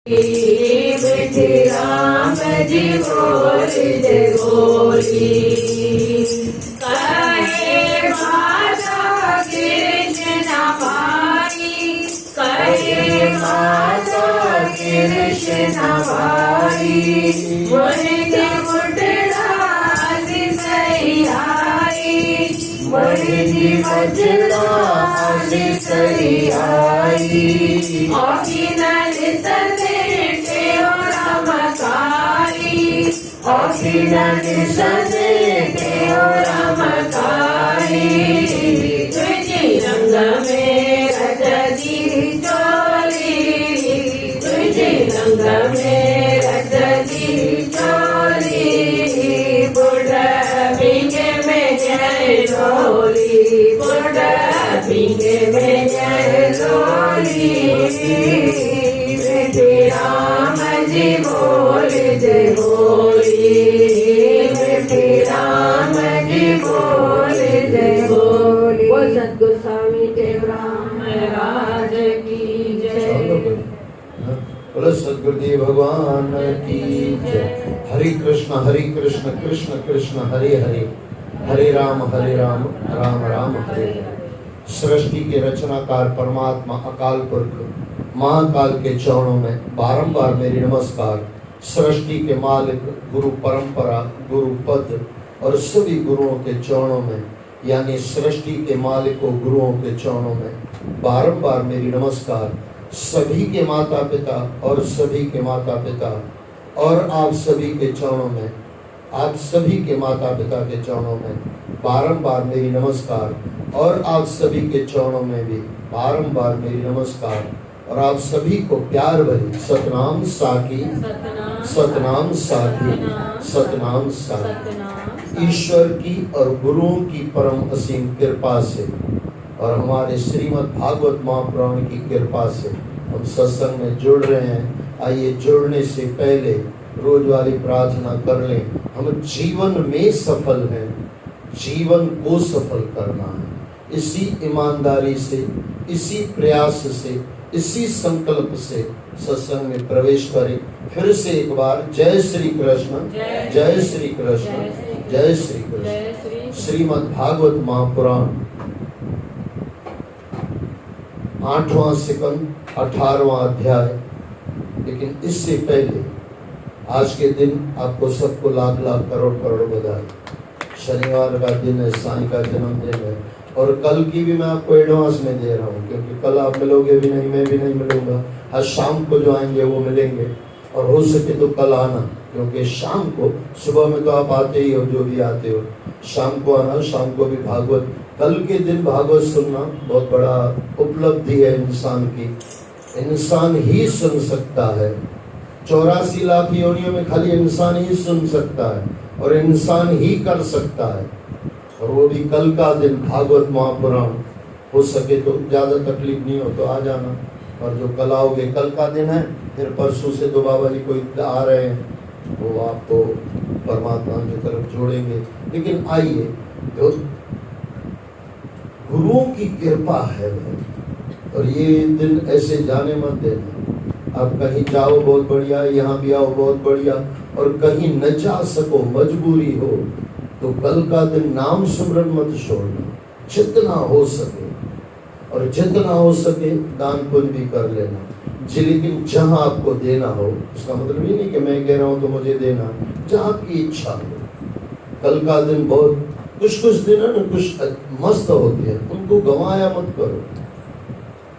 बेटे राम जी बोल जय बोली कहे माता कृष्ण भाई कहे माता कृष्ण भाई मुर्गे मुटरासी सही आई मुर्गी मुटरासी सही आई अखिलन सने के रमकारी तुझे रंग में रजती चोली तुझे रंग में रजती चोली बुढ़ा बिंगे में जय लोली बुढ़ा बिंगे में जय लोली बेटे राम जी बोल जय बोली बेटे राम जी बोल जय बोली। वो सद्गुरु स्वामी देवराम महाराज की जय। बोलो सद्गुरुदेव भगवान की जय। हरे कृष्ण कृष्ण कृष्ण हरे हरे हरे राम राम राम हरे हरे। सृष्टि के रचनाकार परमात्मा अकाल पुरख महाकाल के चरणों में बारंबार मेरी नमस्कार। सृष्टि के मालिक गुरु परंपरा गुरु पद और सभी गुरुओं के चरणों में यानी सृष्टि के मालिकों गुरुओं के चरणों में बारंबार मेरी नमस्कार। सभी के माता पिता और सभी के माता पिता और आप सभी के चरणों में आप सभी के माता पिता के चरणों में बारंबार मेरी नमस्कार और आप सभी के चरणों में भी बारंबार मेरी नमस्कार और आप सभी को प्यार भरी सतनाम साखी सतनाम साखी सतनाम साखी। ईश्वर की और गुरुओं की परम असीम कृपा से और हमारे श्रीमद् भागवत महापुराण की कृपा से हम सत्संग में जुड़ रहे हैं। आइए जुड़ने से पहले रोज वाली प्रार्थना कर लें। हम जीवन में सफल हैं, जीवन को सफल करना है। इसी ईमानदारी से इसी प्रयास से इसी संकल्प से सत्संग में प्रवेश करें। फिर से एक बार जय श्री कृष्ण जय श्री कृष्ण जय श्री कृष्ण। श्रीमद् भागवत महापुराण 8वां स्कंद 18वां अध्याय। लेकिन इससे पहले आज के दिन आपको सबको लाख लाख करोड़ करोड़ बधाई। शनिवार का दिन है, साईं का जन्मदिन है और कल की भी मैं आपको एडवांस में दे रहा हूँ क्योंकि कल आप मिलोगे भी नहीं, मैं भी नहीं मिलूंगा। आज शाम को जो आएंगे वो मिलेंगे और हो सके तो कल आना क्योंकि शाम को, सुबह में तो आप आते ही हो जो भी आते हो, शाम को आना। शाम को भी भागवत, कल के दिन भागवत सुनना बहुत बड़ा उपलब्धि है इंसान की। इंसान ही सुन सकता है, 84 लाख योनियों में खाली इंसान ही सुन सकता है और इंसान ही कर सकता है। और वो भी कल का दिन भागवत महापुराण। हो सके तो ज़्यादा तकलीफ नहीं हो तो आ जाना और जो कल आओगे, कल का दिन है, फिर परसों से तो बाबा जी कोई आ रहे हैं वो आपको परमात्मा की तरफ जोड़ेंगे। लेकिन आइए, जो गुरुओं की कृपा है और ये दिन ऐसे जाने मत देना। आप कहीं जाओ बहुत बढ़िया, यहाँ भी आओ बहुत बढ़िया, और कहीं न जा सको मजबूरी हो तो कल का दिन नाम सिमरन मत छोड़ना। जितना हो सके और जितना हो सके दान पुण्य भी कर लेना जी। लेकिन जहाँ आपको देना हो, उसका मतलब ये नहीं कि मैं कह रहा हूँ तो मुझे देना, जहाँ आपकी इच्छा हो। कल का दिन बहुत कुछ दिन है ना, कुछ मस्त होते हैं, उनको गंवाया मत करो।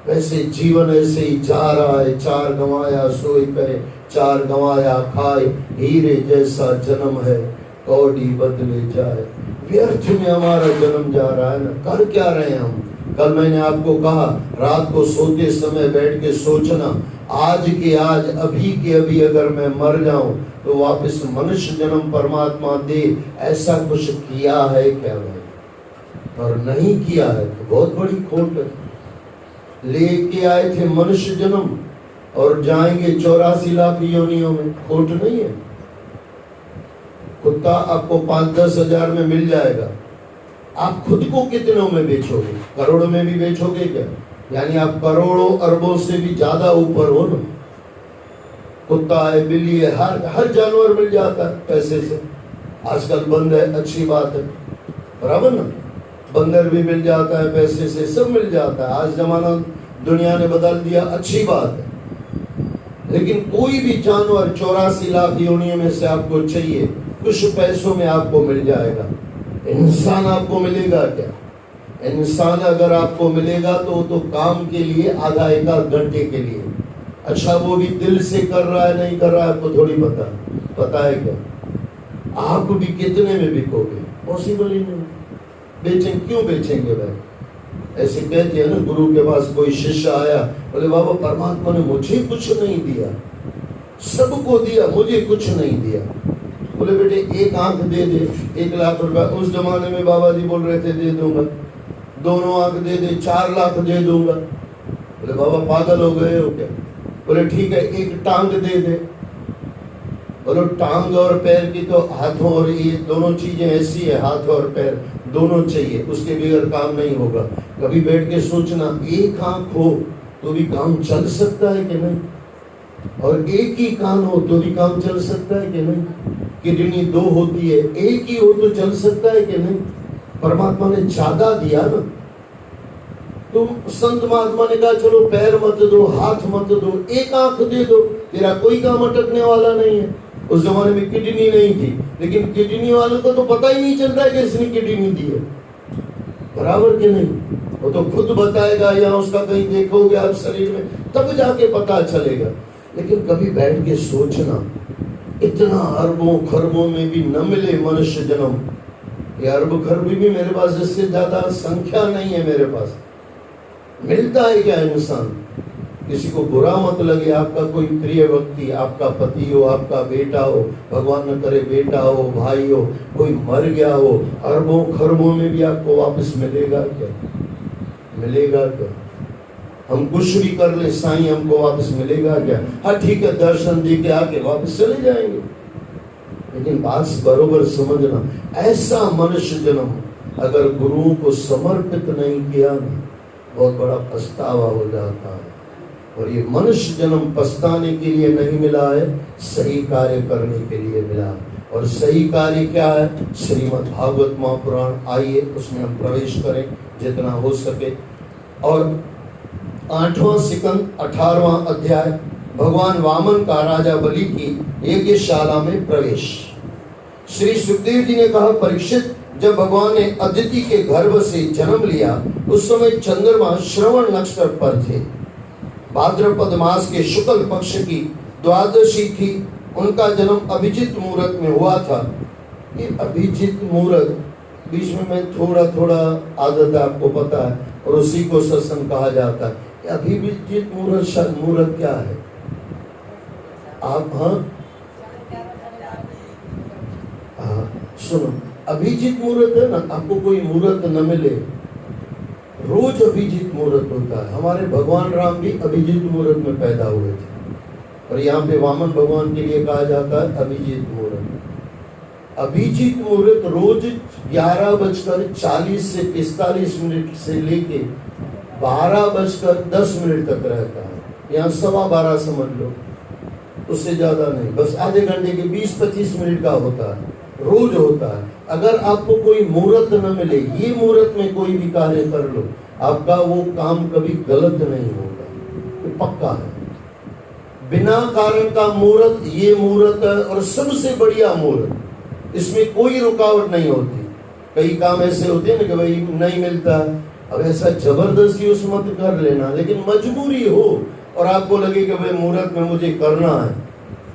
वैसे जीवन ऐसे ही जा रहा है, 4 गंवाया सोई पे 4 गंवाया खाए, हीरे जैसा जन्म है कौड़ी बदले जाए। व्यर्थ में हमारा जन्म जा रहा है ना, कर क्या रहे हैं हम। कल मैंने आपको कहा, रात को सोते समय बैठ के सोचना, आज के आज अभी के अभी अगर मैं मर जाऊं तो वापस मनुष्य जन्म परमात्मा दे, ऐसा कुछ किया है क्या भाई? और नहीं किया है तो बहुत बड़ी खोट है। लेके आए थे मनुष्य जन्म और जाएंगे 84 लाख योनियों में, खोट नहीं है। कुत्ता आपको 5-10 हजार में मिल जाएगा, आप खुद को कितनों में बेचोगे? करोड़ में भी बेचोगे क्या? यानी आप करोड़ों अरबों से भी ज्यादा ऊपर हो ना। कुत्ता है, बिल्ली है, हर जानवर मिल जाता है पैसे से। आजकल बंद है, अच्छी बात है, बराबर ना। बंदर भी मिल जाता है पैसे से, सब मिल जाता है। आज जमाना दुनिया ने बदल दिया, अच्छी बात है। लेकिन कोई भी जानवर 84 लाख योनियों में से आपको चाहिए, कुछ पैसों में आपको मिल जाएगा। इंसान आपको मिलेगा क्या? इंसान अगर आपको मिलेगा तो काम के लिए, आधा एक घंटे के लिए। अच्छा, वो भी दिल से कर रहा है नहीं कर रहा है आपको थोड़ी पता है क्या? आप भी कितने में बिकोगे? पॉसिबल ही नहीं। बेचेंगे, क्यों बेचेंगे भाई? ऐसे कहते हैं ना, गुरु के पास कोई शिष्य आया, बोले बाबा परमात्मा ने मुझे कुछ नहीं दिया, सबको दिया, मुझे कुछ नहीं दिया। बोले बेटे एक आंख दे दे, 1 लाख रुपया। उस जमाने में बाबा जी बोल रहे थे दे दूंगा। दोनों आंख दे दे, 4 लाख दे दूंगा। बोले बाबा पागल हो गए हो क्या? बोले ठीक है, एक टांग दे दे। बोलो टांग और पैर की तो हाथों और ये दोनों चीजें ऐसी है, हाथ और पैर दोनों चाहिए, उसके बगैर काम नहीं होगा। कभी बैठ के सोचना, एक आंख हो तो भी काम चल सकता है कि नहीं, और एक ही कान हो तो भी काम चल सकता है कि नहीं। किडनी 2 होती है, एक ही हो तो चल सकता है कि नहीं। परमात्मा ने ज्यादा दिया ना। तुम संत महात्मा ने कहा चलो पैर मत दो, हाथ मत दो, एक आंख दे दो, तेरा कोई काम अटकने वाला नहीं है। उस जमाने में किडनी नहीं थी, लेकिन किडनी वालों को तो पता ही नहीं चलता है कि इसने किडनी दी है, बराबर के नहीं। वो तो खुद बताएगा, या उसका कहीं देखोगे आप शरीर में, तब जाके पता चलेगा। लेकिन कभी बैठ के सोचना, इतना अरबों खरबों में भी न मिले मनुष्य जन्म। ये अरब खरब भी मेरे पास, इससे ज्यादा संख्या नहीं है मेरे पास। मिलता है क्या इंसान? किसी को बुरा मत लगे, आपका कोई प्रिय व्यक्ति, आपका पति हो, आपका बेटा हो, भगवान न करे बेटा हो, भाई हो, कोई मर गया हो, अरबों खरबों में भी आपको वापस मिलेगा क्या? मिलेगा क्या? हम कुछ भी कर ले, साईं हमको वापस मिलेगा क्या? हाँ ठीक है, दर्शन दे के आके वापस चले जाएंगे। लेकिन बात बरोबर समझना, ऐसा मनुष्य जन्म अगर गुरुओं को समर्पित नहीं किया ना, बहुत बड़ा पछतावा हो जाता है। और ये मनुष्य जन्म पछताने के लिए नहीं मिला है, सही कार्य करने के लिए मिला। और सही कार्य क्या है? श्रीमद् भागवत महापुराण। आइए उसमें हम प्रवेश करें जितना हो सके। और 8वां सिकंद 18वां अध्याय, भगवान वामन का राजा बलि की यज्ञशाला में प्रवेश। श्री सुखदेव जी ने कहा, परीक्षित, जब भगवान ने अदिति के गर्भ से जन्म लिया उस समय चंद्रमा श्रवण नक्षत्र पर थे। भाद्रपद मास के शुक्ल पक्ष की द्वादशी थी। उनका जन्म अभिजित मुहूर्त में हुआ था। ये अभिजित मुहूर्त, बीच में मैं थोड़ा आदत आपको पता है, और उसी को सत्संग कहा जाता है। अभिजित मुहूर्त क्या है? आप हाँ सुनो, अभिजित मुहूर्त है ना, आपको कोई मुहूर्त न मिले, रोज अभिजित मुहूर्त होता है। हमारे भगवान राम भी अभिजित मुहूर्त में पैदा हुए थे, और यहाँ पे वामन भगवान के लिए कहा जाता है अभिजित मुहूर्त। अभिजित मुहूर्त रोज 11:40 से 45 मिनट से लेके 12:10 तक रहता है। यहाँ 12:15 समझ लो, उससे ज्यादा नहीं, बस आधे घंटे के 20-25 मिनट का होता है, रोज होता है। अगर आपको कोई मुहूर्त न मिले, ये मुहूर्त में कोई भी कार्य कर लो, आपका वो काम कभी गलत नहीं होगा, ये पक्का है। बिना कारण का मुहूर्त ये मुहूर्त है, और सबसे बढ़िया मुहूर्त, इसमें कोई रुकावट नहीं होती। कई काम ऐसे होते हैं ना कि भाई नहीं मिलता, अब ऐसा जबरदस्ती उस मत कर लेना, लेकिन मजबूरी हो और आपको लगे कि भाई मुहूर्त में मुझे करना है,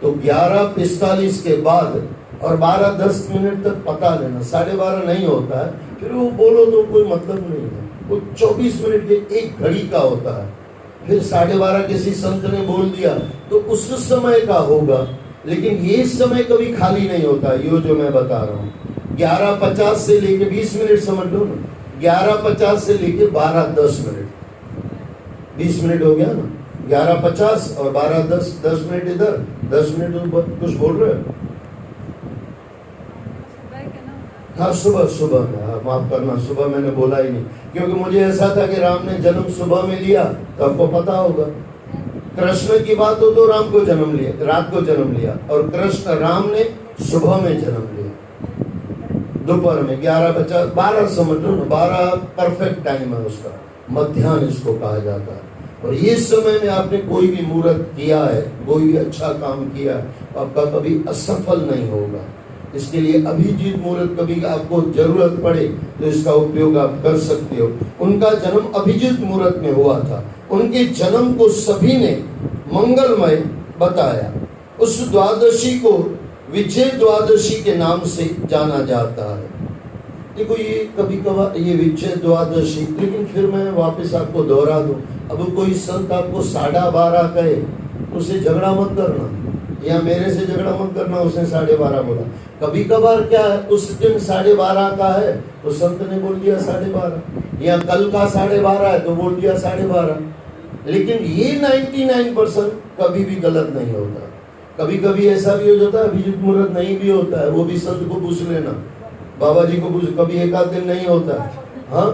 तो 11:45 के बाद और 12:10 तक पता लेना। 12:30 नहीं होता है, फिर वो बोलो तो कोई मतलब नहीं है। वो 24 मिनट के एक घड़ी का होता है। फिर 12:30 किसी संत ने बोल दिया तो उस समय का होगा, लेकिन ये समय कभी खाली नहीं होता। ये जो मैं बता रहा हूँ, 11:50 से लेके 20 मिनट समझ लो ना, 11:50 से लेके 12:10 मिनट, 20 मिनट हो गया ना, 11:50 और 12:10, 10 मिनट इधर, 10 मिनट कुछ बोल रहे हो? हाँ सुबह में, माफ करना, सुबह मैंने बोला ही नहीं, क्योंकि मुझे ऐसा था कि राम ने जन्म सुबह में लिया तो आपको पता होगा, कृष्ण की बात हो तो राम को जन्म लिया, रात को जन्म लिया, और कृष्ण राम ने सुबह में जन्म लिया, दोपहर में 11:50, 12 समझ लो ना, 12 परफेक्ट टाइम है उसका, मध्याह्न इसको कहा जाता है। और ये समय में आपने कोई भी मुहूर्त किया है, कोई भी अच्छा काम किया है, आपका कभी असफल नहीं होगा। इसके लिए अभिजीत मुहूर्त कभी आपको जरूरत पड़े तो इसका उपयोग आप कर सकते हो। उनका जन्म अभिजीत मुहूर्त में हुआ था। उनके जन्म को सभी ने मंगलमय बताया। उस द्वादशी को विजय द्वादशी के नाम से जाना जाता है। देखो ये कभी कभार ये विजय द्वादशी, लेकिन फिर मैं वापस आपको दोहरा दूं, अब कोई संत आपको 12:30 कहे उसे झगड़ा मत करना, या मेरे से झगड़ा मत करना, उसने 12:30 बोला। कभी कभार क्या है, उस दिन 12:30 का है तो संत ने बोल दिया 12:30, या कल का 12:30 है तो बोल दिया 12:30। लेकिन ये 99% कभी भी गलत नहीं होता। कभी कभी ऐसा भी हो जाता है अभिजीत मुहूर्त नहीं भी होता है, वो भी संत को पूछ लेना, बाबा जी को पूछ, कभी एक आध दिन नहीं होता है। हाँ,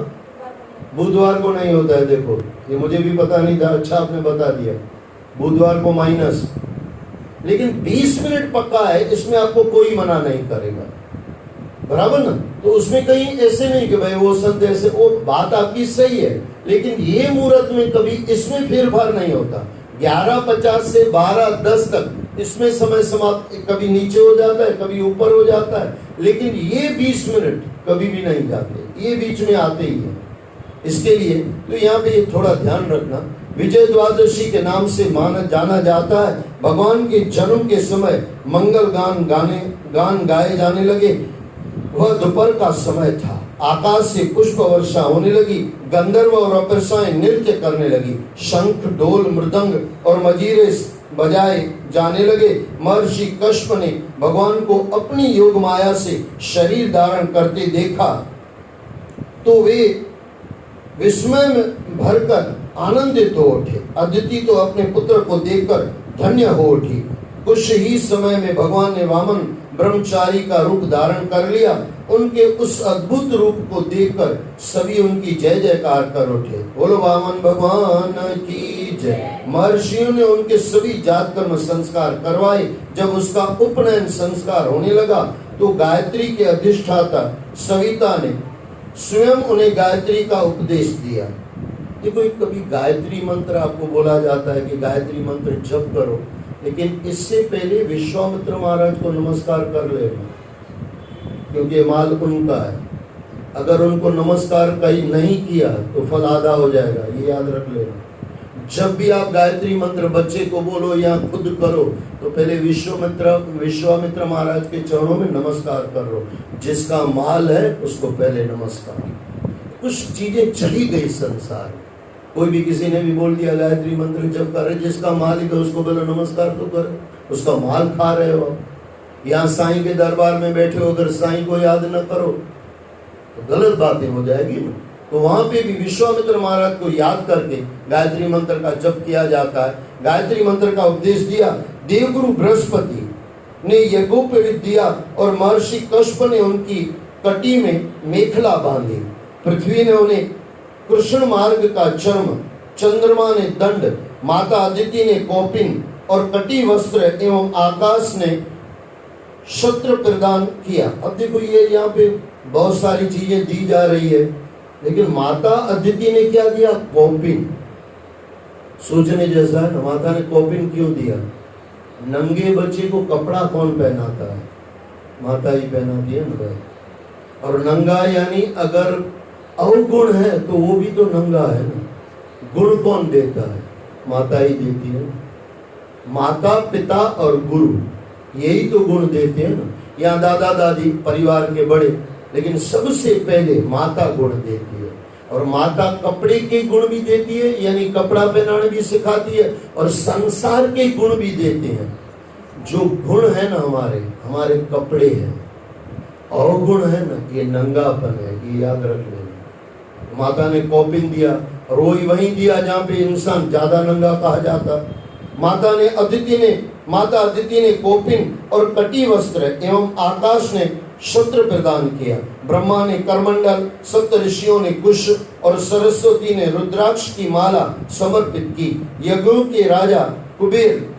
बुधवार को नहीं होता है। देखो ये मुझे भी पता नहीं था, अच्छा आपने बता दिया, बुधवार को माइनस, लेकिन 20 मिनट पक्का है, इसमें आपको कोई मना नहीं करेगा, बराबर ना। तो उसमें कहीं ऐसे नहीं कि भाई वो संत ऐसे, वो बात आपकी सही है, लेकिन ये मुहूर्त में कभी इसमें फेरफार नहीं होता। 11:50 से 12:10 तक इसमें समय समाप्त, कभी नीचे हो जाता है, कभी ऊपर हो जाता है, लेकिन ये 20 मिनट कभी भी नहीं जाते, ये बीच में आते ही है। इसके लिए तो यहाँ पे थोड़ा ध्यान रखना, विजय द्वादशी के नाम से जाना जाता है। भगवान के जन्म के समय मंगल गान गाए जाने लगे। वह दोपहर का समय था। आकाश से पुष्प वर्षा होने लगी। गंधर्व और अप्सराएं नृत्य करने लगी। शंख, ढोल, मृदंग और मजीरे बजाए जाने लगे। महर्षि कश्यप ने भगवान को अपनी योग माया से शरीर धारण करते देखा तो वे विस्मय में भरकर आनंदित हो उठे। अदिति तो अपने पुत्र को देखकर धन्य हो उठी। कुछ ही समय में भगवान ने वामन ब्रह्मचारी का रूप धारण कर लिया। उनके उस अद्भुत रूप को देखकर सभी उनकी जय जयकार कर उठे। बोलो वामन भगवान की जय। महर्षियों ने उनके सभी जात कर्म संस्कार करवाए। जब उसका उपनयन संस्कार होने लगा तो गायत्री के अधिष्ठाता सविता ने स्वयं उन्हें गायत्री का उपदेश दिया। देखो कभी गायत्री मंत्र आपको बोला जाता है कि गायत्री मंत्र जप करो, लेकिन इससे पहले विश्वामित्र महाराज को नमस्कार कर लेना, क्योंकि माल उनका है। अगर उनको नमस्कार कहीं नहीं किया तो फल आधा हो जाएगा, ये याद रख लेना। जब भी आप गायत्री मंत्र बच्चे को बोलो या खुद करो तो पहले विश्वामित्र महाराज के चरणों में नमस्कार करो। जिसका माल है उसको पहले नमस्कार। कुछ चीजें चली गई संसार, कोई भी किसी ने भी बोल दिया गायत्री मंत्र जब करे, जिसका मालिक है उसको पहले नमस्कार तो करे, उसका माल खा रहे हो। यहाँ साईं के दरबार में बैठे हो, अगर साईं को याद न करो तो गलत बातें हो जाएगी ना। तो वहां पे भी विश्वामित्र महाराज को याद करके गायत्री मंत्र का जप किया जाता है। गायत्री मंत्र का उपदेश दिया। देवगुरु बृहस्पति ने यज्ञोपवीत दिया और महर्षि कश्यप ने उनकी कटी में मेखला बांधी। पृथ्वी ने उन्हें कृष्ण मार्ग का चर्म, चंद्रमा ने दंड, माता अदिति ने कौपिन और कटी वस्त्र एवं आकाश ने शस्त्र प्रदान किया। अब देखो ये यहाँ पे बहुत सारी चीजें दी जा रही है, लेकिन माता अदिति ने क्या दिया? कौपिन। सोचने जैसा है ना, माता ने कौपिन क्यों दिया? नंगे बच्चे को कपड़ा कौन पहनाता है? माता ही पहनाती है ना भाई। और नंगा यानी अगर अवगुण है तो वो भी तो नंगा है ना। गुण कौन देता है? माता ही देती है। माता, पिता और गुरु, यही तो गुण देते हैं ना। यहाँ दादा दादी परिवार के बड़े, लेकिन सबसे पहले माता गुण देती है। और माता कपड़े के गुण भी देती है, यानी कपड़ा पहनाने भी सिखाती है, और संसार के गुण भी देते हैं। जो गुण है ना हमारे कपड़े हैं, अवगुण है ना ये नंगापन है, ये याद रख लेना। माता ने कौपिन दिया और वही दिया जहाँ पे इंसान ज्यादा नंगा कहा जाता। माता अदिति ने कौपिन और कटी वस्त्र एवं आकाश ने शस्त्र प्रदान किया। ब्रह्मा ने करमंडल, सप्त ऋषियों ने कुश और सरस्वती ने रुद्राक्ष की माला समर्पित की। यज्ञों के राजा कुबेर,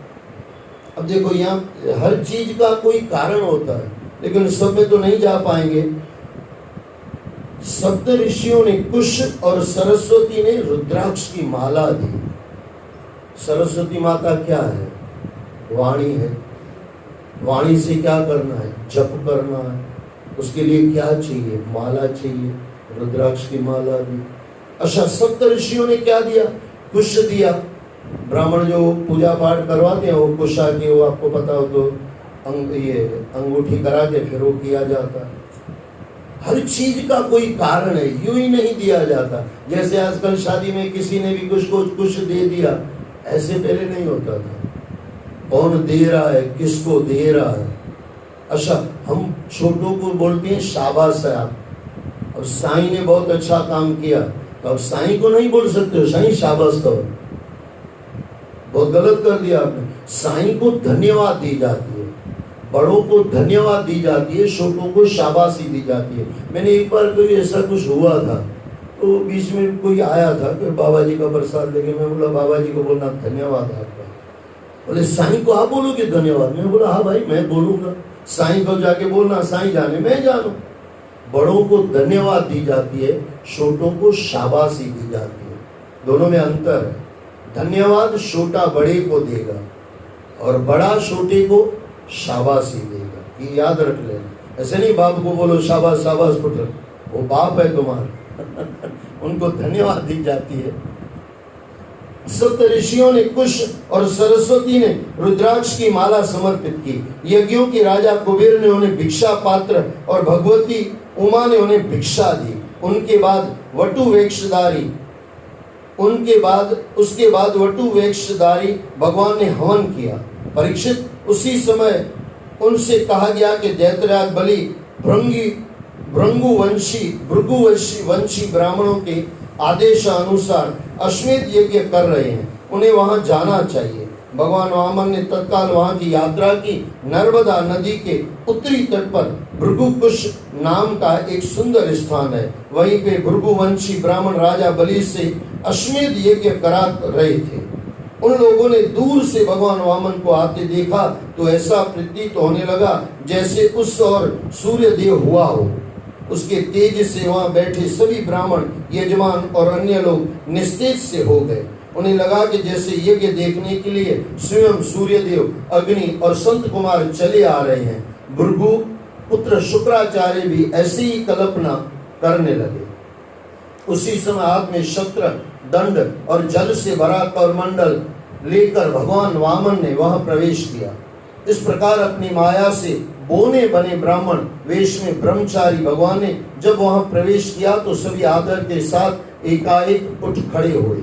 अब देखो यहाँ हर चीज का कोई कारण होता है, लेकिन सब में तो नहीं जा पाएंगे। सप्त ऋषियों ने कुश और सरस्वती ने रुद्राक्ष की माला दी। सरस्वती माता क्या है? वाणी है। वाणी से क्या करना है? जप करना है। उसके लिए क्या चाहिए? माला चाहिए। रुद्राक्ष की माला दी। अच्छा, सप्त ऋषियों ने क्या दिया? कुश दिया। ब्राह्मण जो पूजा पाठ करवाते हैं वो कुश आके, वो आपको पता हो तो ये अंगूठी करा के फिर वो किया जाता है। हर चीज का कोई कारण है, यूं ही नहीं दिया जाता। जैसे आजकल शादी में किसी ने भी कुछ दे दिया, ऐसे पहले नहीं होता था। कौन दे रहा है, किसको दे रहा है? अच्छा, हम छोटों को बोलते हैं शाबाश है आप। अब साईं ने बहुत अच्छा काम किया तो अब साईं को नहीं बोल सकते हो साईं शाबाश करो, बहुत गलत कर दिया आपने। साईं को धन्यवाद दी जाती है, बड़ों को धन्यवाद दी जाती है, छोटों को शाबाशी दी जाती है। मैंने एक बार कोई ऐसा कुछ हुआ था तो बीच में कोई आया था कि बाबा जी का प्रसाद लेके, मैं बोला बाबा जी को बोलना धन्यवाद आपका। बोले साईं को आप बोलोगे धन्यवाद? मैं बोला हाँ भाई मैं बोलूंगा। साईं को जाके बोलना, साईं जाने मैं जानू। बड़ों को धन्यवाद दी जाती है, छोटों को शाबाशी दी जाती है। दोनों में अंतर है। धन्यवाद छोटा बड़े को देगा और बड़ा छोटे को शाबाशी देगा, ये याद रख लेना। ऐसे नहीं बाप को बोलो शाबाश शाबाश पुत्र, वो बाप है तुम्हारा उनको धन्यवाद दी जाती है। सप्त ऋषियों ने कुश और सरस्वती ने रुद्राक्ष की माला समर्पित की। यज्ञों के राजा कुबेर ने उन्हें भिक्षा पात्र और भगवती उमा ने उन्हें भिक्षा दी। उसके बाद वटु वेक्षधारी भगवान ने हवन किया। परीक्षित, उसी समय उनसे कहा गया कि दैत्यराज बलि भृगुवंशी ब्राह्मणों के आदेशानुसार अश्वमेध यज्ञ कर रहे हैं, उन्हें वहां जाना चाहिए। भगवान वामन ने तत्काल वहां की यात्रा की। नर्मदा नदी के उत्तरी तट पर भृगुकुश नाम का एक सुंदर स्थान है। वहीं पे भृगुवंशी ब्राह्मण राजा बलि से अश्वमेध यज्ञ करा रहे थे। उन लोगों ने दूर से भगवान वामन को आते देखा तो ऐसा प्रतीत होने लगा जैसे उस और सूर्य देव हुआ हो। उसके तेज से वहां बैठे सभी ब्राह्मण, यजमान और अन्य लोग निस्तेज से हो गए। उन्हें लगा कि जैसे यज्ञ देखने के लिए स्वयं सूर्यदेव, अग्नि और संत कुमार चले आ रहे हैं। भृगु पुत्र शुक्राचार्य भी ऐसी ही कल्पना करने लगे। उसी समय हाथ में शस्त्र, दंड और जल से भरा करमंडल लेकर भगवान वामन ने वहां प्रवेश किया। इस प्रकार अपनी माया से बोने बने ब्राह्मण वेश में ब्रह्मचारी भगवान ने जब वहां प्रवेश किया तो सभी आदर के साथ एकाएक उठ खड़े हुए।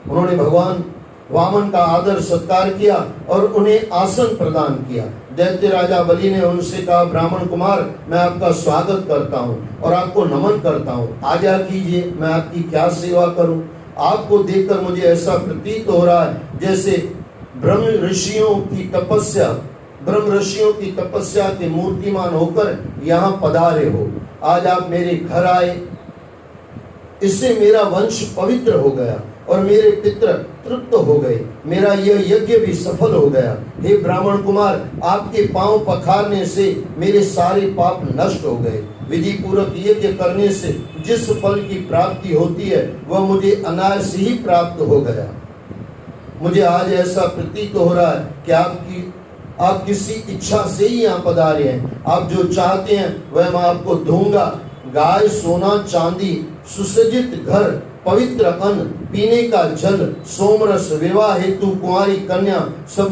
उन्होंने भगवान वामन का आदर सत्कार किया और उन्हें आसन प्रदान किया। दैत्य राजा बलि ने उनसे कहा, ब्राह्मण कुमार, मैं आपका स्वागत करता हूँ और आपको नमन करता हूँ। आज्ञा कीजिए, मैं आपकी क्या सेवा करूँ? आपको देखकर मुझे ऐसा प्रतीत हो रहा है जैसे ब्रह्म ऋषियों की तपस्या के मूर्तिमान होकर यहाँ पधारे हो। आज आप मेरे घर आए, इससे मेरा वंश पवित्र हो गया और मेरे पितर तृप्त हो गए। मेरा यह यज्ञ भी सफल हो गया। हे ब्राह्मण कुमार, आपके पांव पखारने से मेरे सारे पाप नष्ट हो गए। विधि पूर्वक यज्ञ करने से जिस फल की प्राप्ति होती है वह मुझे अनायास ही प्राप्त हो गया। मुझे आज ऐसा प्रतीत हो रहा है कि आप किसी इच्छा से ही यहाँ पधारे हैं। आप जो चाहते हैं वह मैं आपको दूंगा। गाय, सोना, चांदी, सुसज्जित घर, पवित्र अन्न, पीने का जल, सोमरस, विवाह हेतु कुंवारी कन्या, सब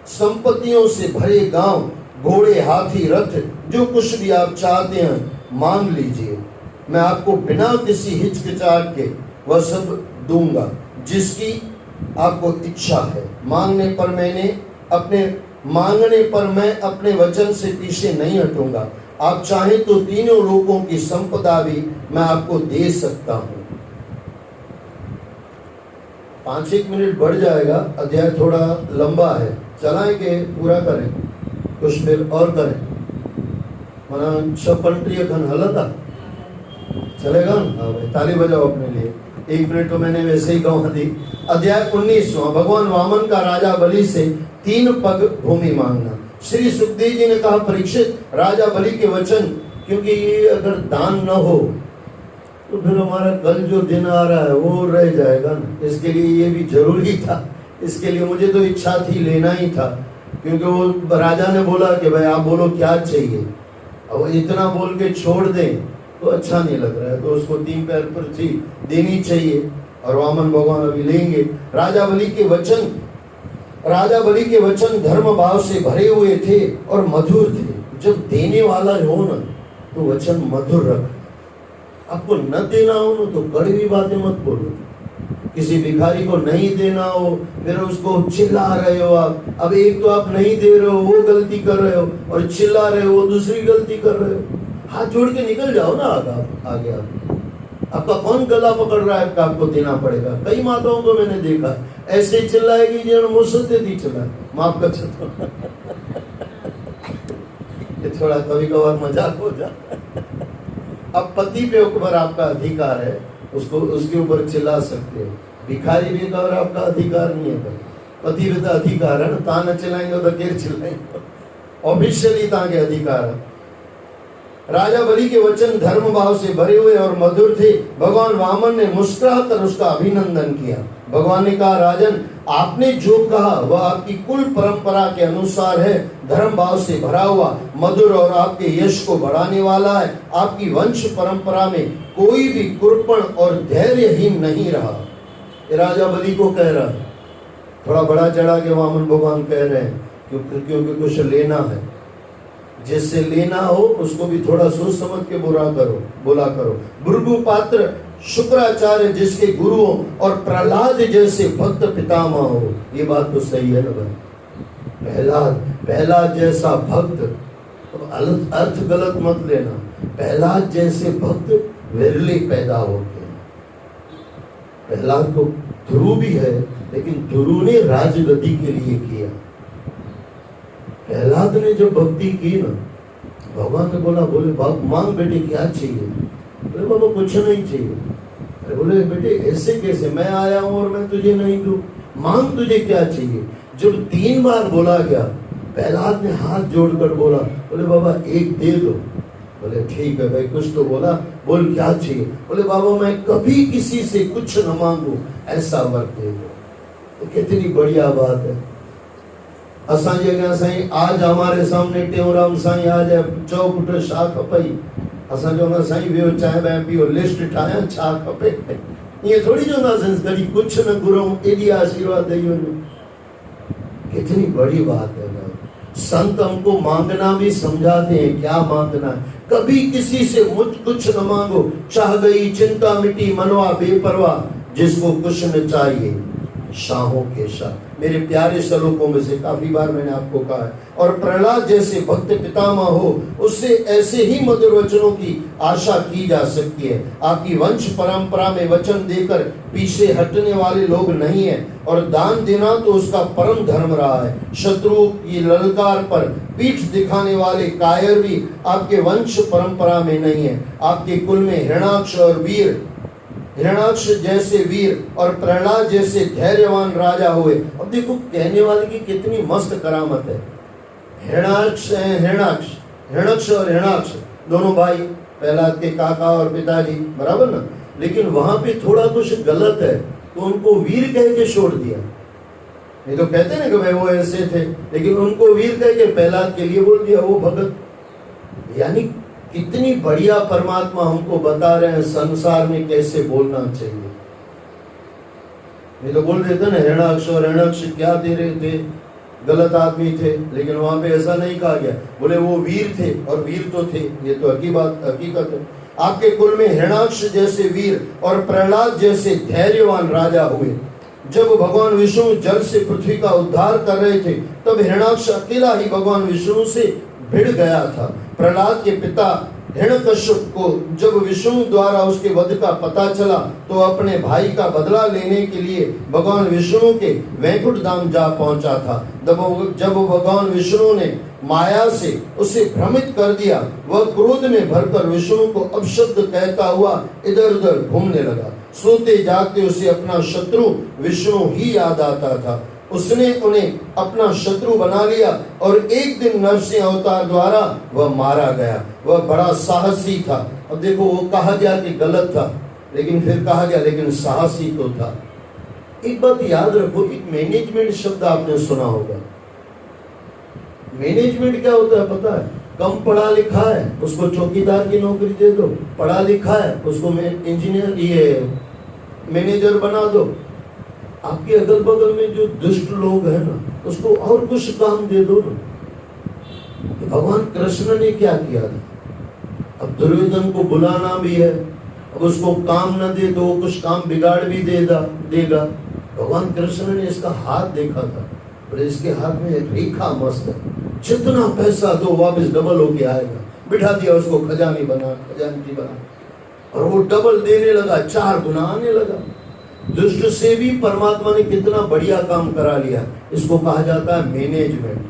संपत्तियों से भरे गांव, घोड़े, हाथी, रथ, जो कुछ भी आप चाहते हैं मांग लीजिए। मैं आपको बिना किसी हिचकिचाहट के वह सब दूंगा जिसकी आपको इच्छा है। मांगने पर मैं अपने वचन से पीछे नहीं हटूंगा। आप चाहें तो तीनों लोगों की संपदा भी मैं आपको दे सकता हूं। 5-1 मिनट बढ़ जाएगा, अध्याय थोड़ा लंबा है, चलाएंगे, पूरा करें, कुछ फिर और करें। मना 56 खन हलता चलेगा ना? हाँ भाई, ताली बजाओ अपने लिए। 1 मिनट तो मैंने वैसे ही गवा दी। अध्याय 19वां, भगवान वामन का राजा बलि से 3 पग भूमि मांगना। श्री सुखदेव जी ने कहा, परीक्षित, राजा बलि के वचन, क्योंकि ये अगर दान न हो तो फिर हमारा कल जो दिन आ रहा है वो रह जाएगा ना। इसके लिए ये भी जरूरी था। इसके लिए मुझे तो इच्छा थी, लेना ही था, क्योंकि वो राजा ने बोला कि भाई आप बोलो क्या चाहिए। अब इतना बोल के छोड़ दें तो अच्छा नहीं लग रहा है, तो उसको 3 पैर पर थी देनी चाहिए। और वामन भगवान अभी लेंगे। राजा बलि के वचन धर्म भाव से भरे हुए थे और मधुर थे। जब देने वाला हो ना तो वचन मधुर रख। आपको न देना हो ना तो कड़वी बातें मत बोलो। किसी भिखारी को नहीं देना हो फिर उसको चिल्ला रहे हो आप। अब एक तो आप नहीं दे रहे हो, वो गलती कर रहे हो, और चिल्ला रहे हो, वो दूसरी गलती कर रहे हो। हाथ जोड़ के निकल जाओ ना आगे आप। आपका कौन गला पकड़ रहा है आपका? आपको देना पड़ेगा। कई माताओं को मैंने देखा ऐसे चिल्लाएगी जिन्होंने मुझसे दी चिल्ला, माफ कर सकता ये थोड़ा कभी कभार मजाक हो जाता है। अब पति पे ऊपर आपका अधिकार है, उसको उसके ऊपर चिल्ला सकते हो। भिखारी भी का और आपका अधिकार नहीं है। पति पे तो अधिकार है ना, ता न चिल्लाएंगे तो केर चिल्लाएंगे, ऑफिशियली ताके अधिकार है। राजा बलि के वचन धर्म भाव से भरे हुए और मधुर थे। भगवान वामन ने मुस्कुराकर उसका अभिनंदन किया। भगवान ने कहा, राजन, आपने जो कहा वह आपकी कुल परंपरा के अनुसार है। धर्म भाव से भरा हुआ, मधुर और आपके यश को बढ़ाने वाला है। आपकी वंश परंपरा में कोई भी कुर्पण और धैर्यहीन नहीं रहा। राजा बलि को कह रहा है, थोड़ा बड़ा चढ़ा के वामन भगवान कह रहे हैं, क्योंकि कुछ लेना है। जिससे लेना हो उसको भी थोड़ा सोच समझ के बोला करो। भृगु पात्र शुक्राचार्य जिसके गुरुओं और प्रहलाद जैसे भक्त पितामह हो। ये बात तो सही है ना भाई? प्रहलाद जैसा भक्त, अर्थ गलत मत लेना। प्रहलाद जैसे भक्त विरले पैदा होते हैं। प्रहलाद को ध्रुव भी है, लेकिन ध्रुव ने राजगद्दी के लिए किया। प्रहलाद ने जब भक्ति की ना, भगवान ने बोले बाप मांग बेटे क्या चाहिए? बोले बाबा कुछ नहीं चाहिए। अरे बोले बेटे ऐसे कैसे, मैं आया हूं और मैं तुझे नहीं दूं, मांग तुझे क्या चाहिए? जब 3 बार बोला गया, प्रहलाद ने हाथ जोड़कर बोला, बोले बाबा एक दे दो। बोले ठीक है भाई, कुछ तो बोला, बोल क्या चाहिए? बोले बाबा मैं कभी किसी से कुछ न मांगू, ऐसा वर दे दो। तो कितनी बढ़िया बात है। असांजे अॻियां साईं आज हमारे सामने टेऊंराम साईं आज चओ पुट छा खपई, असां चवंदा साईं वियो चांहि बांहि पियो, लिस्ट ठाहियां छा खपे। ईअं थोड़ी चवंदासीं कॾहिं कुझु न घुरूं, एॾी आशीर्वाद ॾेई वञो। कितनी बड़ी बात है ना। संत हमको मांगना भी समझाते हैं, क्या मांगना है। कभी किसी से कुछ न मांगो, चाह गई चिंता मिटी मनवा बेपरवाह, जिसको कुछ न चाहिए शाहों के शाह। मेरे प्यारे श्लोकों में से काफी बार मैंने आपको कहा है। और प्रहलाद जैसे भक्त पितामह हो, उससे ऐसे ही मधुर वचनों की आशा की जा सकती है। आपकी वंश परंपरा में वचन देकर पीछे हटने वाले लोग नहीं है, और दान देना तो उसका परम धर्म रहा है। शत्रु की ललकार पर पीठ दिखाने वाले कायर भी आपके वंश परंपरा में नहीं है। आपके कुल में हिरणाक्ष जैसे वीर और प्रहलाद जैसे धैर्यवान राजा हुए। अब देखो कहने वाले की कितनी मस्त करामत है। हिरणाक्ष और हिरणाक्ष दोनों भाई, प्रहलाद के काका और पिताजी, बराबर ना। लेकिन वहां पे थोड़ा कुछ गलत है तो उनको वीर कह के छोड़ दिया। नहीं तो कहते ना कि भाई वो ऐसे थे, लेकिन उनको वीर कह के प्रहलाद के लिए बोल दिया वो भगत। यानी कितनी बढ़िया परमात्मा हमको बता रहे हैं संसार में कैसे बोलना चाहिए। नहीं तो बोल देते ना हिरणाक्ष और हिरणाक्ष क्या दे रहे थे, गलत आदमी थे। लेकिन वहां पे ऐसा नहीं कहा गया, बोले वो वीर थे और वीर तो थे। ये तो हकीकत है। आपके कुल में हिरणाक्ष जैसे वीर और प्रहलाद जैसे धैर्यवान राजा हुए। जब भगवान विष्णु जल से पृथ्वी का उद्धार कर रहे थे, तब हिरणाक्ष अकेला ही भगवान विष्णु से भिड़ गया था। प्रहलाद के पिता हिरण्यकश्यप को जब विष्णु द्वारा उसके वध का पता चला तो अपने भाई का बदला लेने के लिए भगवान विष्णु के वैकुंठ धाम जा पहुंचा था। जब भगवान विष्णु ने माया से उसे भ्रमित कर दिया, वह क्रोध में भरकर विष्णु को अपशब्द कहता हुआ इधर उधर घूमने लगा। सोते जागते उसे अपना शत्रु विष्णु ही याद आता था। उसने उन्हें अपना शत्रु बना लिया और एक दिन नरसिंह अवतार द्वारा वह मारा गया। वह बड़ा साहसी था। अब देखो, वो कहा गया कि गलत था, लेकिन फिर कहा गया लेकिन साहसी तो था। एक बात याद रखो, एक मैनेजमेंट शब्द आपने सुना होगा। मैनेजमेंट क्या होता है पता है? कम पढ़ा लिखा है उसको चौकीदार की नौकरी दे दो, पढ़ा लिखा है उसको इंजीनियर ये मैनेजर बना दो। आपके अगल बगल में जो दुष्ट लोग हैं ना, उसको और कुछ काम दे दो ना। भगवान कृष्ण ने क्या किया था? अब दुर्योधन को बुलाना भी है, अब उसको काम न दे तो कुछ काम बिगाड़ भी देगा। भगवान कृष्ण ने इसका हाथ देखा था और इसके हाथ में रेखा मस्त है, जितना पैसा दो वापस डबल होके आएगा। बिठा दिया उसको खजानी बना और वो डबल देने लगा, 4 गुना आने लगा। दुष्ट से भी परमात्मा ने कितना बढ़िया काम करा लिया। इसको कहा जाता है मैनेजमेंट।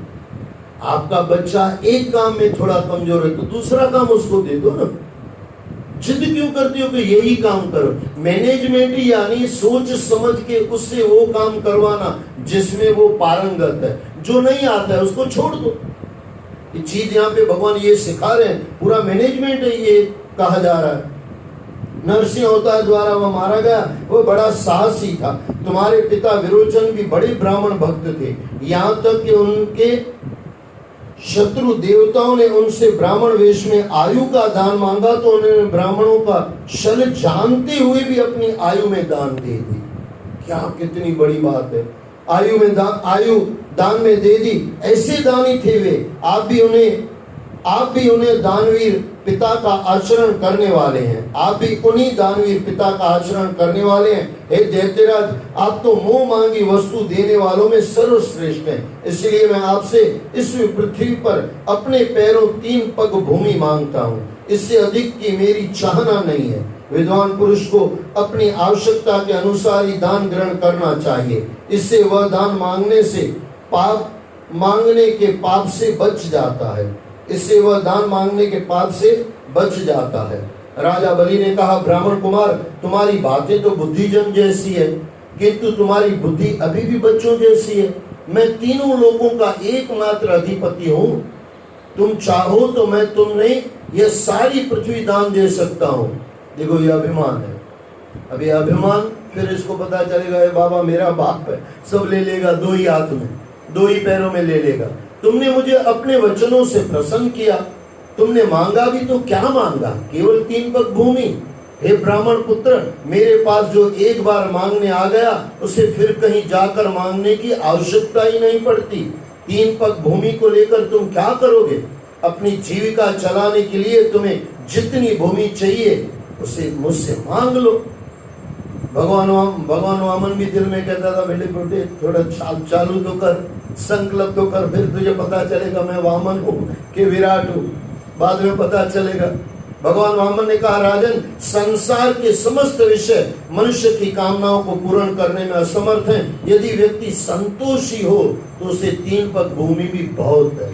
आपका बच्चा एक काम में थोड़ा कमजोर है तो दूसरा काम उसको दे दो ना। जिद क्यों करती हो कि यही काम करो? मैनेजमेंट यानी सोच समझ के उससे वो काम करवाना जिसमें वो पारंगत है। जो नहीं आता है उसको छोड़ दो। ये चीज यहाँ पे भगवान ये सिखा रहे हैं, पूरा मैनेजमेंट है ये कहा जा रहा है। नरसिंह अवतार द्वारा वह मारा गया। वो बड़ा साहसी था। तुम्हारे पिता विरोचन भी बड़े ब्राह्मण भक्त थे, यहाँ तक कि उनके शत्रु देवताओं ने उनसे ब्राह्मण वेश में आयु का दान मांगा तो उन्होंने ब्राह्मणों का छल जानते हुए भी अपनी आयु में दान दे दी। क्या कितनी बड़ी बात है! आयु दान में दे दी। ऐसे दानी थे वे। आप भी उन्हें दानवीर पिता का आचरण करने वाले हैं। आप भी उन्हीं दानवीर पिता का आचरण करने वाले हैं। हे दैत्यराज, आप तो मुंह मांगी वस्तु देने वालों में सर्वश्रेष्ठ हैं। इसलिए मैं आपसे इस पृथ्वी पर अपने पैरों 3 पग भूमि मांगता हूँ। इससे अधिक की मेरी चाहना नहीं है। विद्वान पुरुष को अपनी आवश्यकता के अनुसार ही दान ग्रहण करना चाहिए। इससे वह दान मांगने के पाप से बच जाता है। इससे वह दान मांगने के पाप से बच जाता है। राजा बलि ने कहा, ब्राह्मण कुमार, तुम्हारी बातें तो बुद्धिजन जैसी है, किंतु तुम्हारी बुद्धि अभी भी बच्चों जैसी है। मैं तीनों लोगों का एकमात्र अधिपति हूँ। तुम चाहो तो मैं तुम्हें यह सारी पृथ्वी दान दे सकता हूँ। देखो, ये अभिमान है। अब ये अभिमान, फिर इसको पता चलेगा बाबा मेरा बाप है, सब ले लेगा, 2 ही हाथ में, 2 ही पैरों में ले लेगा। तुमने मुझे अपने वचनों से प्रसन्न किया। तुमने मांगा भी तो क्या मांगा? केवल 3 पग भूमि। हे ब्राह्मण पुत्र, मेरे पास जो एक बार मांगने आ गया उसे फिर कहीं जाकर मांगने की आवश्यकता ही नहीं पड़ती। 3 पग भूमि को लेकर तुम क्या करोगे? अपनी जीविका चलाने के लिए तुम्हें जितनी भूमि चाहिए उसे मुझसे मांग लो। भगवान वामन भी दिल में कहता था, बेटे थोड़ा चालू तो कर, संकल्प तो कर, फिर तुझे पता चलेगा मैं वामन हूँ कि विराट हूँ, बाद में पता चलेगा। भगवान वामन ने कहा, राजन, संसार के समस्त विषय मनुष्य की कामनाओं को पूर्ण करने में असमर्थ हैं। यदि व्यक्ति संतोषी हो तो उसे 3 पग भूमि भी बहुत है।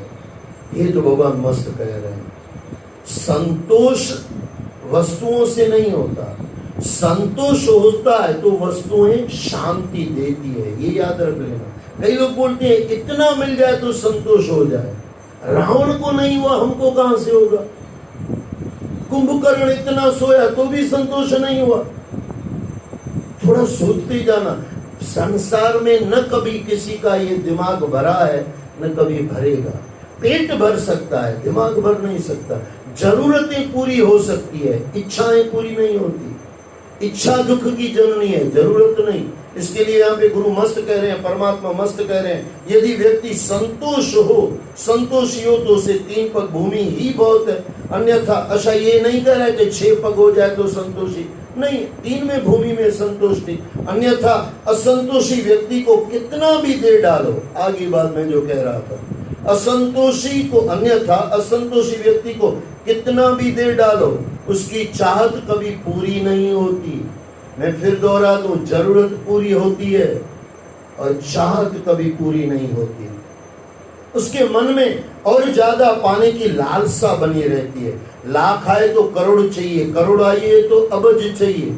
ये तो भगवान मस्त कह रहे हैं। संतोष वस्तुओं से नहीं होता, संतोष होता है तो वस्तुएं शांति देती है। ये याद रख लेना। कई लोग बोलते हैं इतना मिल जाए तो संतोष हो जाए। रावण को नहीं हुआ, हमको कहां से होगा? कुंभकर्ण इतना सोया तो भी संतोष नहीं हुआ। थोड़ा सोचते जाना, संसार में न कभी किसी का ये दिमाग भरा है न कभी भरेगा। पेट भर सकता है, दिमाग भर नहीं सकता। जरूरतें पूरी हो सकती है, इच्छाएं पूरी नहीं होती। इच्छा दुख की जननी है, जरूरत नहीं। इसके लिए यहाँ पे गुरु मस्त कह रहे हैं, परमात्मा मस्त कह रहे हैं, यदि व्यक्ति संतोषी हो तो उसे 3 पग भूमि ही बहुत है। अन्यथा अच्छा ये नहीं कह रहा है कि 6 पग हो जाए तो संतोषी नहीं, 3 में भूमि में संतोषी। अन्यथा असंतोषी व्यक्ति को कितना भी दे डालो, आगे बात में जो कह रहा था, असंतोषी को, अन्यथा असंतोषी व्यक्ति को कितना भी दे डालो, उसकी चाहत कभी पूरी नहीं होती। मैं फिर दोहरा दूं, जरूरत पूरी होती है और चाहत कभी पूरी नहीं होती। उसके मन में और ज्यादा पाने की लालसा बनी रहती है। लाख आए तो करोड़ चाहिए, करोड़ आई तो अबज चाहिए,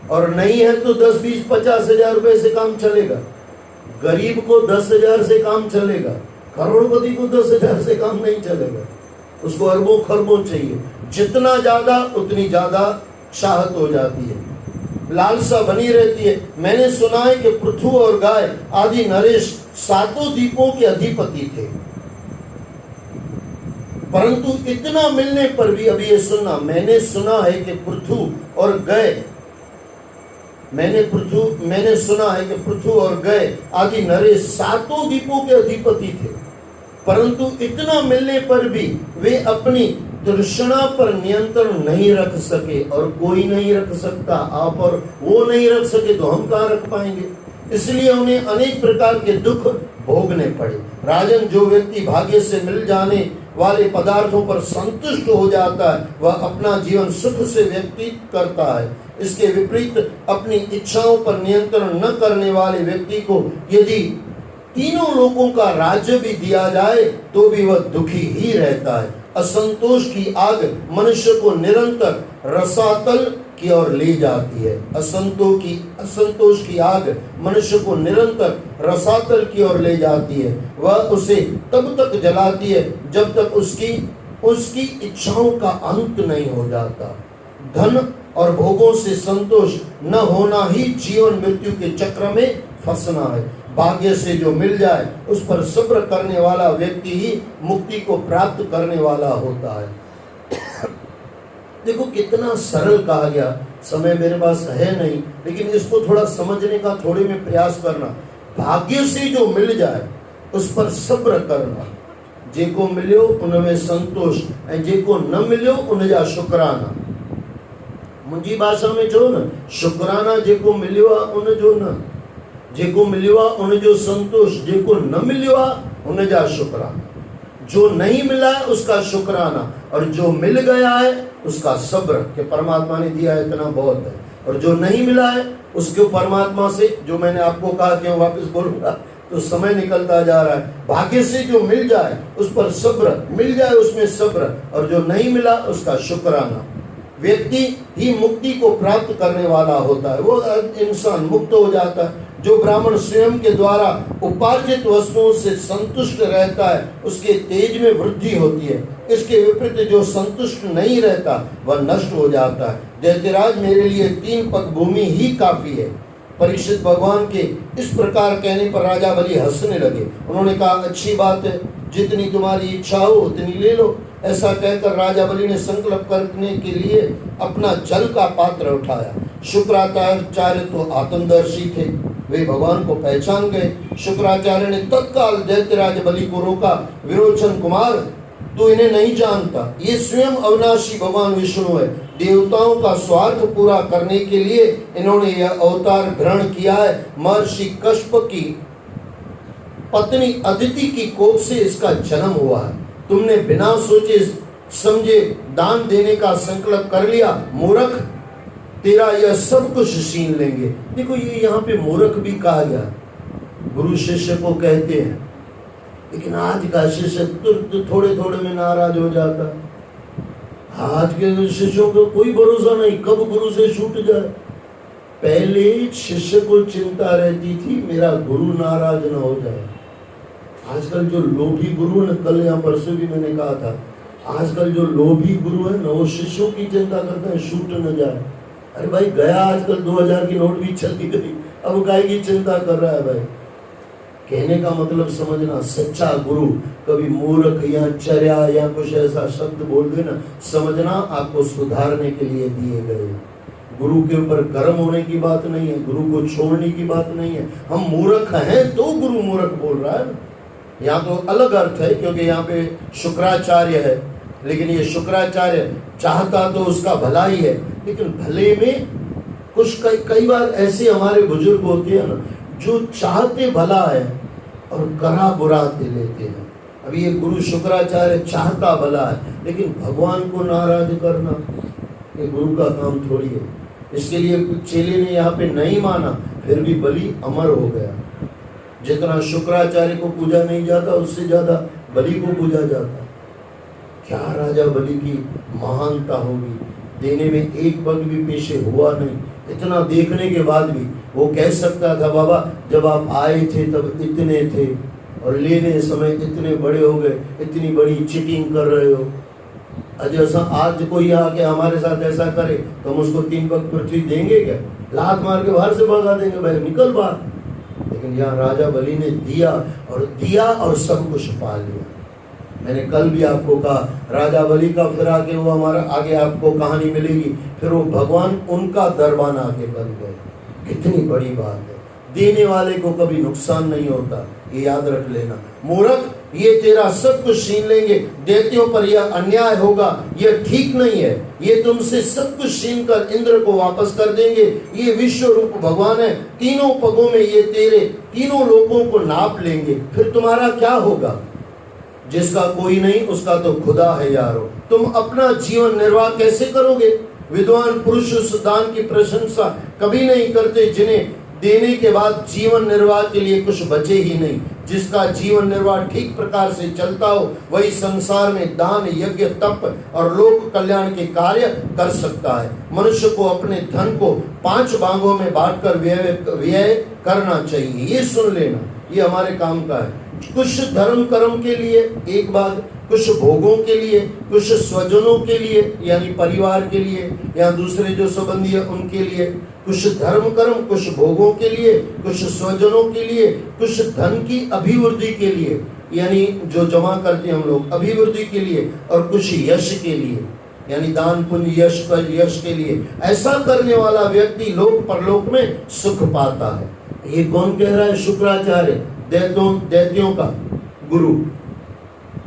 और नहीं है तो 10, 20, 50 हजार रुपए से काम चलेगा। गरीब को 10,000 से काम चलेगा, करोड़पति को 10,000 से काम नहीं चलेगा। उसको अरबों खरबों चाहिए। जितना ज्यादा उतनी ज्यादा चाहत हो जाती है, लालसा बनी रहती है। मैंने सुना है कि पृथु और गाय आदि नरेश 7 द्वीपों के अधिपति थे, परंतु इतना मिलने पर भी, अभी ये सुनना, मैंने सुना है कि पृथु और गाय, मैंने सुना है कि पृथु और गाय आदि नरेश 7 द्वीपों के अधिपति थे, परंतु इतना मिलने पर भी वे अपनी तृष्णा पर नियंत्रण नहीं रख सके, और कोई नहीं रख सकता। आप और वो नहीं रख सके तो हम कहाँ रख पाएंगे। इसलिए उन्हें अनेक प्रकार के दुख भोगने पड़े। राजन, जो व्यक्ति भाग्य से मिल जाने वाले पदार्थों पर संतुष्ट हो जाता है, वह अपना जीवन सुख से व्यतीत करता है। इसके विपरीत अपनी इच्छाओं पर नियंत्रण न करने वाले व्यक्ति को यदि तीनों लोगों का राज्य भी दिया जाए तो भी वह दुखी ही रहता है। असंतोष की आग मनुष्य को निरंतर रसातल की ओर ले जाती है। असंतोष की आग मनुष्य को निरंतर रसातल की ओर ले जाती है। वह उसे तब तक जलाती है जब तक उसकी इच्छाओं का अंत नहीं हो जाता। धन और भोगों से संतोष न होना ही जीवन मृत्यु के चक्र में फंसना है। भाग्य से जो मिल जाए उस पर सब्र करने वाला व्यक्ति ही मुक्ति को प्राप्त करने वाला होता है। देखो कितना सरल कहा गया। समय मेरे पास है नहीं, लेकिन इसको थोड़ा समझने का थोड़े में प्रयास करना। भाग्य से जो मिल जाए उस पर सब्र करना। जेको मिलियो उनमें संतोष ऐं जेको न मिलियो उन जा शुक्राना। मुंहिंजी भाषा में चओ न, शुक्राना जेको मिलियो आहे उन जो न, जेको मिलियो आहे उन जो संतोष, जेको न मिलियो आहे उन जा शुक्राना। जो नहीं मिला है उसका शुक्राना, और जो मिल गया है उसका सब्र कि परमात्मा ने दिया है इतना बहुत है। और जो नहीं मिला है उसके परमात्मा से, जो मैंने आपको कहा कि मैं वापस बोलूंगा तो समय निकलता जा रहा है। भाग्य से जो मिल जाए उस पर सब्र, मिल जाए उसमें सब्र, और जो नहीं मिला उसका शुक्राना। व्यक्ति ही मुक्ति को प्राप्त करने वाला होता है। वो इंसान मुक्त हो जाता है। जो ब्राह्मण स्वयं के द्वारा उपार्जित वस्तुओं से संतुष्ट रहता है उसके तेज में वृद्धि होती है। इसके विपरीत जो संतुष्ट नहीं रहता वह नष्ट हो जाता है। दैत्यराज, मेरे लिए 3 पग भूमि ही काफी है। परीक्षित भगवान के इस प्रकार कहने पर राजा बलि हंसने लगे। उन्होंने कहा, अच्छी बात है, जितनी तुम्हारी इच्छा हो उतनी ले लो। ऐसा कहकर राजा बलि ने संकल्प करने के लिए अपना जल का पात्र उठाया। शुक्राचार्य तो आत्मदर्शी थे, वे भगवान को पहचान गए। शुक्राचार्य ने तत्काल दैत्यराज बलि को रोका। विरोचन कुमार, तू इन्हें नहीं जानता, ये स्वयं अविनाशी भगवान विष्णु है। देवताओं का स्वार्थ पूरा करने के लिए इन्होंने यह अवतार ग्रहण किया है। महर्षि कश्यप की पत्नी अदिति की कोख से इसका जन्म हुआ है। तुमने बिना सोचे समझे दान देने का संकल्प कर लिया। मूर्ख, तेरा यह सब कुछ छीन लेंगे। देखो, ये यहाँ पे मूर्ख भी कहा गया, गुरु शिष्य को कहते हैं। लेकिन आज का शिष्य तुरंत थोड़े थोड़े में नाराज हो जाता है। आज के शिष्यों को कोई भरोसा नहीं, कब गुरु से छूट जाए। पहले शिष्य को चिंता रहती थी मेरा गुरु नाराज न हो जाए। आजकल जो लोभी गुरु है, कल यहाँ परसों भी मैंने कहा था, आजकल जो लोभी गुरु है ना, वो शिष्यों की चिंता करते हैं छूट न जाए। अरे भाई, गया आजकल 2000 की नोट भी चली गई, अब गाय की चिंता कर रहा है। भाई, कहने का मतलब समझना, सच्चा गुरु कभी मूर्ख या चर्या या कुछ ऐसा शब्द बोल दे ना, समझना आपको सुधारने के लिए दिए गए। गुरु के ऊपर गर्म होने की बात नहीं है, गुरु को छोड़ने की बात नहीं है। हम मूर्ख हैं तो गुरु मूर्ख बोल रहा है। यहाँ तो अलग अर्थ है, क्योंकि यहाँ पे शुक्राचार्य है, लेकिन ये शुक्राचार्य चाहता तो उसका भला ही है, लेकिन भले में कुछ कई बार ऐसे हमारे बुजुर्ग होते हैं ना, जो चाहते भला है और करा बुरा दे लेते हैं। अभी ये गुरु शुक्राचार्य चाहता भला है, लेकिन भगवान को नाराज करना ये गुरु का काम थोड़ी है। इसके लिए कुछ चेले ने यहाँ पे नहीं माना, फिर भी बलि अमर हो गया। जितना शुक्राचार्य को पूजा नहीं जाता, उससे ज्यादा बलि को पूजा जाता। क्या राजा बलि की महानता होगी, देने में एक पग भी पीछे हुआ नहीं। इतना देखने के बाद भी वो कह सकता था, बाबा जब आप आए थे तब इतने थे और लेने समय इतने बड़े हो गए, इतनी बड़ी चीटिंग कर रहे हो। जैसा आज कोई आके हमारे साथ ऐसा करे तो हम उसको 3 पग पृथ्वी देंगे क्या? लात मार के बाहर से भगा देंगे, भाई निकल बाहर। लेकिन यहाँ राजा बलि ने दिया और सब कुछ पा लिया। मैंने कल भी आपको कहा, राजा बलि का फिर आगे वो हमारा आगे आपको कहानी मिलेगी, फिर वो भगवान उनका दरबान आगे बन गए। कितनी बड़ी बात है। देने वाले को कभी नुकसान नहीं होता, ये याद रख लेना। मूर्ख, ये तेरा सब कुछ छीन लेंगे, देवताओं पर यह अन्याय होगा, यह ठीक नहीं है। ये तुमसे सब कुछ छीन कर इंद्र को वापस कर देंगे। ये विश्व रूप भगवान है, तीनों पगों में ये तेरे तीनों लोगों को नाप लेंगे, फिर तुम्हारा क्या होगा? जिसका कोई नहीं उसका तो खुदा है यारो। तुम अपना जीवन निर्वाह कैसे करोगे? विद्वान पुरुष उस दान की प्रशंसा कभी नहीं करते जिन्हें देने के बाद जीवन निर्वाह के लिए कुछ बचे ही नहीं। जिसका जीवन निर्वाह ठीक प्रकार से चलता हो वही संसार में दान, यज्ञ, तप और लोक कल्याण के कार्य कर सकता है। मनुष्य को अपने धन को 5 भागों में बांटकर व्यय करना चाहिए। ये सुन लेना, ये हमारे काम का है। कुछ धर्म कर्म के लिए एक भाग, कुछ भोगों के लिए, कुछ स्वजनों के लिए यानी परिवार के लिए या दूसरे जो संबंधी है उनके लिए, कुछ धर्म कर्म, कुछ भोगों के लिए, कुछ स्वजनों के लिए, कुछ धन की अभिवृद्धि के लिए यानी जो जमा करते हैं हम लोग अभिवृद्धि के लिए, और कुछ यश के लिए यानी दान पुण्य यश के लिए। ऐसा करने वाला व्यक्ति लोक परलोक में सुख पाता है। ये कौन कह रहा है? शुक्राचार्य, दैत्यों का गुरु।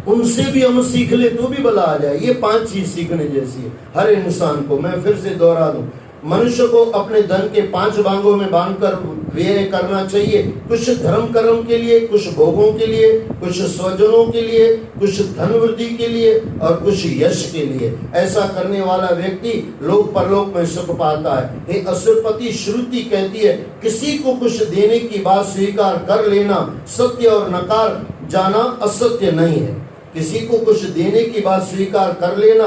उनसे भी हम सीख ले तो भी भला आ जाए। ये 5 चीज सीखने जैसी है हर इंसान को। मैं फिर से दोहरा दूं, मनुष्य को अपने धन के 5 भागों में बांटकर व्यय करना चाहिए। कुछ धर्म कर्म के लिए, कुछ भोगों के लिए, कुछ स्वजनों के लिए, कुछ धन वृद्धि के लिए और कुछ यश के लिए। ऐसा करने वाला व्यक्ति लोक परलोक में सुख पाता है। हे असुरपति, श्रुति कहती है किसी को कुछ देने की बात स्वीकार कर लेना सत्य और नकार जाना असत्य नहीं है। किसी को कुछ देने की बात स्वीकार कर लेना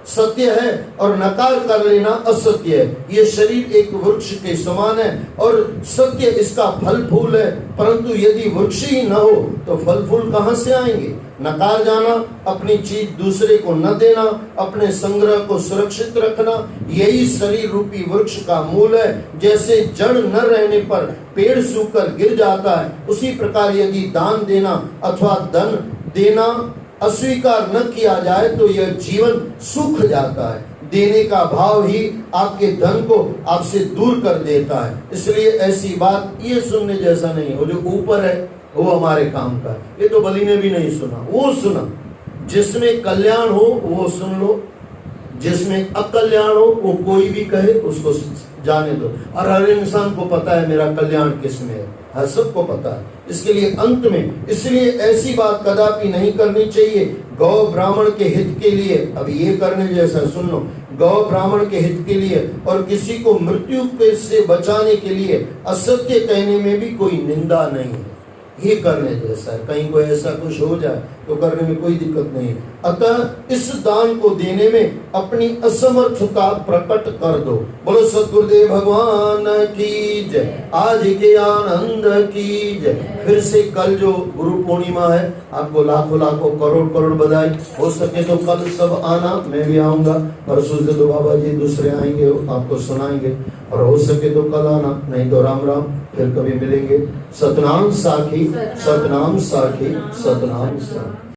सत्य है और नकार कर लेना असत्य है। ये शरीर एक वृक्ष के समान है और सत्य इसका फल फूल है, परंतु यदि वृक्ष ही न हो तो फल फूल कहाँ से आएंगे? नकार जाना, अपनी चीज दूसरे को न देना, अपने संग्रह को सुरक्षित रखना, यही शरीर रूपी वृक्ष का मूल है। जैसे जड़ न रहने पर पेड़ सूखकर गिर जाता है, उसी प्रकार यदि दान देना अथवा धन देना अस्वीकार न किया जाए तो यह जीवन सूख जाता है। देने का भाव ही आपके धन को आपसे दूर कर देता है। इसलिए ऐसी बात ये सुनने जैसा नहीं। वो जो ऊपर है वो हमारे काम का है। ये तो बलि ने भी नहीं सुना, वो सुना। जिसमें कल्याण हो वो सुन लो, जिसमें अकल्याण हो वो कोई भी कहे उसको जाने दो। और हर इंसान को पता है मेरा कल्याण किसमें है, हर सबको पता है। इसके लिए अंत में इसलिए ऐसी बात कदापि नहीं करनी चाहिए। गौ ब्राह्मण के हित के लिए, अब ये करने जैसा सुन लो, गौ ब्राह्मण के हित के लिए और किसी को मृत्यु से बचाने के लिए असत्य कहने में भी कोई निंदा नहीं है। ये करने जैसा है। कहीं कोई ऐसा कुछ हो जाए तो करने में कोई दिक्कत नहीं। अतः इस दान को देने में अपनी असमर्थता प्रकट कर दो। बोलो सद्गुरुदेव भगवान की जय, आज के आनंद की जय। फिर से कल जो गुरु पूर्णिमा है, आपको लाखों लाखों करोड़ करोड़ बधाई। हो सके तो कल सब आना, मैं भी आऊंगा। परसों से तो बाबा जी दूसरे आएंगे, आपको सुनाएंगे। और हो सके तो कल आना, नहीं तो राम राम, फिर कभी मिलेंगे। सतनाम साखी, सतनाम साखी, सतनाम साखी।